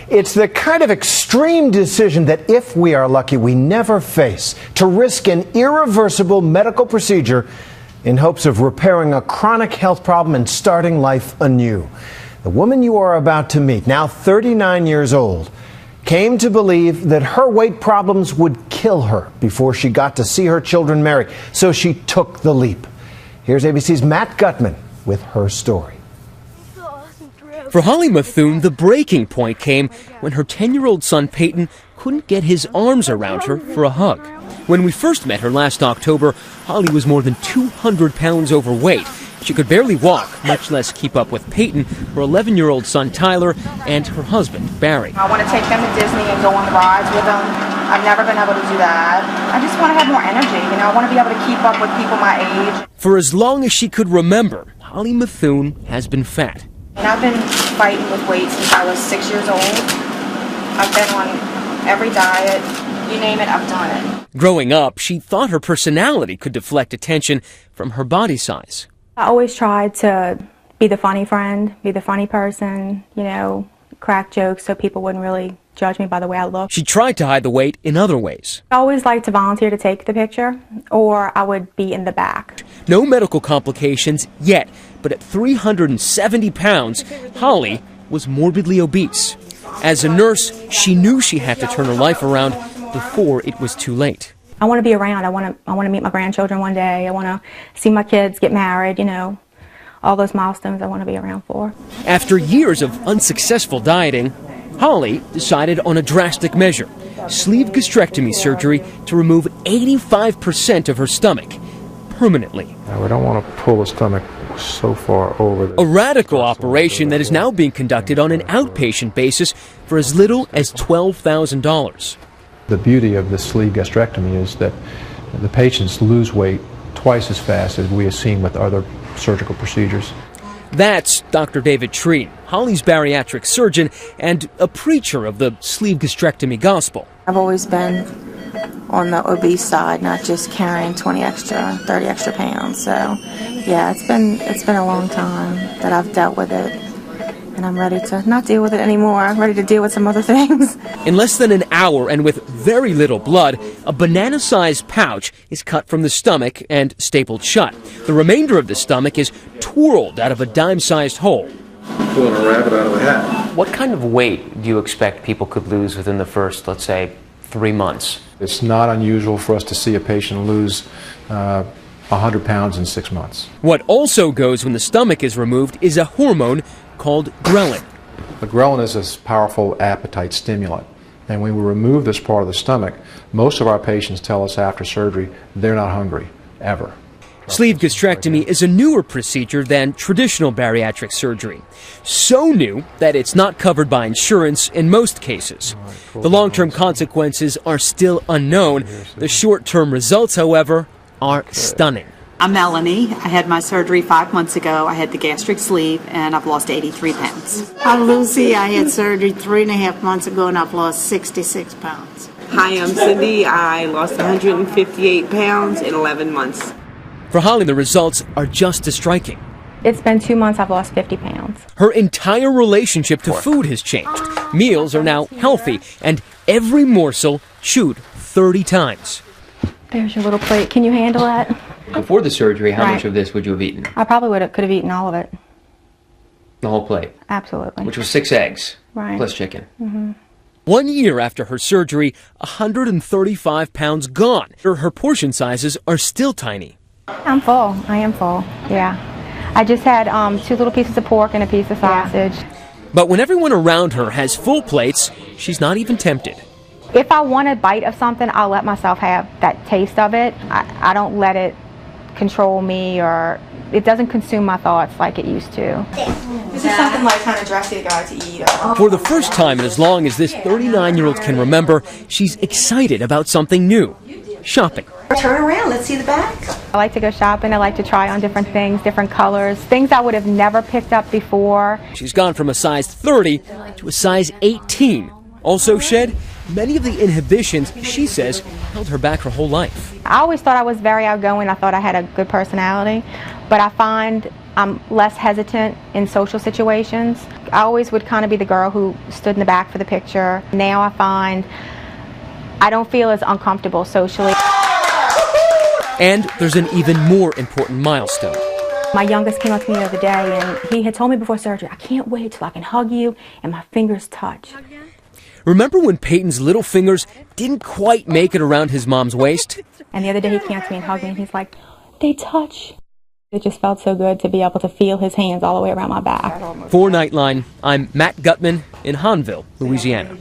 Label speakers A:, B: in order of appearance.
A: It's the kind of extreme decision that, if we are lucky, we never face, to risk an irreversible medical procedure in hopes of repairing a chronic health problem and starting life anew. The woman you are about to meet, now 39 years old, came to believe that her weight problems would kill her before she got to see her children marry, so she took the leap. Here's ABC's Matt Gutman with her story.
B: For Holly Methune, the breaking point came when her 10-year-old son Peyton couldn't get his arms around her for a hug. When we first met her last October, Holly was more than 200 pounds overweight. She could barely walk, much less keep up with Peyton, her 11-year-old son Tyler, and her husband Barry.
C: I want to take them to Disney and go on the rides with them. I've never been able to do that. I just want to have more energy. I want to be able to keep up with people my age.
B: For as long as she could remember, Holly Methune has been fat.
C: And I've been fighting with weight since I was 6 years old. I've been on every diet. You name it, I've done it.
B: Growing up, she thought her personality could deflect attention from her body size.
D: I always tried to be the funny friend, be the funny person, crack jokes so people wouldn't really judge me by the way I look.
B: She tried to hide the weight in other ways.
D: I always liked to volunteer to take the picture, or I would be in the back.
B: No medical complications yet, but at 370 pounds, Holly was morbidly obese. As a nurse, she knew she had to turn her life around before it was too late. I
D: want to be around. I want to meet my grandchildren one day. I want to see my kids get married, all those milestones I want to be around for.
B: After years of unsuccessful dieting, Holly decided on a drastic measure: sleeve gastrectomy surgery to remove 85% of her stomach permanently.
E: We don't want to pull the stomach so far over.
B: A radical operation that is now being conducted on an outpatient basis for as little as $12,000.
E: The beauty of the sleeve gastrectomy is that the patients lose weight twice as fast as we have seen with other surgical procedures.
B: That's Dr. David Treen, Holly's bariatric surgeon and a preacher of the sleeve gastrectomy gospel.
C: I've always been on the obese side, not just carrying 30 extra pounds. So, yeah, it's been a long time that I've dealt with it. And I'm ready to not deal with it anymore. I'm ready to deal with some other things.
B: In less than an hour and with very little blood, a banana-sized pouch is cut from the stomach and stapled shut. The remainder of the stomach is twirled out of a dime-sized hole.
F: Pulling a rabbit out of a hat.
B: What kind of weight do you expect people could lose within the first, let's say, 3 months?
E: It's not unusual for us to see a patient lose 100 pounds in 6 months.
B: What also goes when the stomach is removed is a hormone called ghrelin.
E: The ghrelin is a powerful appetite stimulant, and when we remove this part of the stomach, most of our patients tell us after surgery they're not hungry, ever.
B: Sleeve gastrectomy is a newer procedure than traditional bariatric surgery. So new that it's not covered by insurance in most cases. The long-term consequences are still unknown. The short-term results, however, are stunning.
G: I'm Melanie. I had my surgery 5 months ago. I had the gastric sleeve, and I've lost 83 pounds.
H: I'm Lucy. I had surgery 3.5 months ago, and I've lost 66 pounds.
I: Hi, I'm Cindy. I lost 158 pounds in 11 months.
B: For Holly, the results are just as striking.
D: It's been 2 months I've lost 50 pounds.
B: Her entire relationship to food has changed. Meals are now healthy, and every morsel chewed 30 times.
D: There's your little plate. Can you handle that?
J: Before the surgery, how much of this would you have eaten?
D: I probably could have eaten all of it.
J: The whole plate?
D: Absolutely.
J: Which was 6 eggs,
D: right,
J: plus chicken.
D: Mm-hmm.
B: 1 year after her surgery, 135 pounds gone. Her portion sizes are still tiny.
D: I'm full. I am full, yeah. I just had 2 little pieces of pork and a piece of sausage.
B: But when everyone around her has full plates, she's not even tempted.
D: If I want a bite of something, I'll let myself have that taste of it. I don't let it control me, or it doesn't consume my thoughts like it used to.
C: This is something like kind of dressy guy to eat.
B: For the first time in as long as this 39-year-old can remember, she's excited about something new: shopping.
C: Turn around, let's see the back.
D: I like to go shopping. I like to try on different things, different colors, things I would have never picked up before.
B: She's gone from a size 30 to a size 18. Also shed many of the inhibitions she says held her back her whole life.
D: I always thought I was very outgoing. I thought I had a good personality, but I find I'm less hesitant in social situations. I always would kind of be the girl who stood in the back for the picture. Now I find I don't feel as uncomfortable socially.
B: And there's an even more important milestone.
D: My youngest came up to me the other day and he had told me before surgery, I can't wait till I can hug you and my fingers touch.
B: Remember when Peyton's little fingers didn't quite make it around his mom's waist?
D: And the other day he came up to me and hugged me and he's like, they touch. It just felt so good to be able to feel his hands all the way around my back.
B: For Nightline, I'm Matt Gutman in Hahnville, Louisiana.